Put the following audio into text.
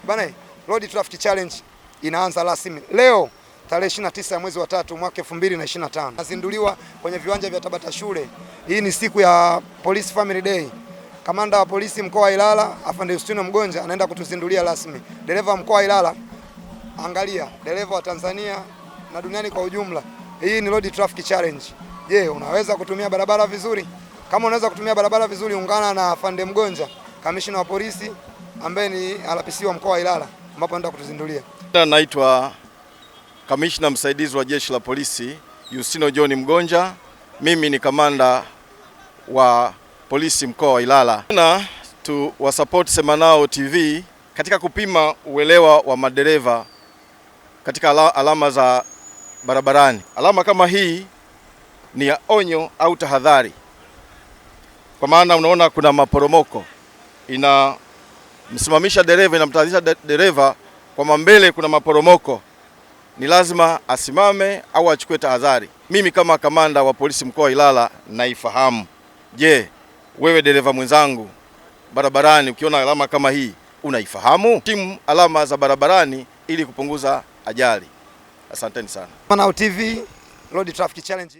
Bana, Road Traffic Challenge inaanza rasmi leo tarehe 29 ya mwezi wa 3 mwaka 2025. Nazinduliwa kwenye viwanja vya Tabata shule. Hii ni siku ya Police Family Day. Kamanda wa polisi mkoa wa Ilala Afande Justino Mgonja anaenda kutuzindulia rasmi. Dereva mkoa wa Ilala, angalia, dereva wa Tanzania na duniani kwa ujumla. Hii ni Road Traffic Challenge. Je, unaweza kutumia barabara vizuri? Kama unaweza kutumia barabara vizuri, ungana na Afande Mgonja, kamishna wa polisi ambaye ni RPC wa mkoa wa Ilala, ambapo anaenda kutuzindulia. Naitwa kamishna msaidizi wa jeshi la polisi Justino John Mgonja. Mimi ni kamanda wa polisi mkoa wa Ilala. Na tuwasupport Semanao TV katika kupima uelewa wa madereva katika alama za barabarani. Alama kama hii ni ya onyo au tahadhari, kwa maana unaona kuna maporomoko, inamsimamisha dereva, inamtahadharisha dereva kwamba mbele kuna maporomoko, ni lazima asimame au achukue tahadhari. Mimi kama kamanda wa polisi mkoa wa Ilala naifahamu. Je, wewe dereva mwenzangu barabarani, ukiona alama kama hii unaifahamu? Timu alama za barabarani ili kupunguza ajali. Asanteni sana. Semanao TV, Road Traffic Challenge.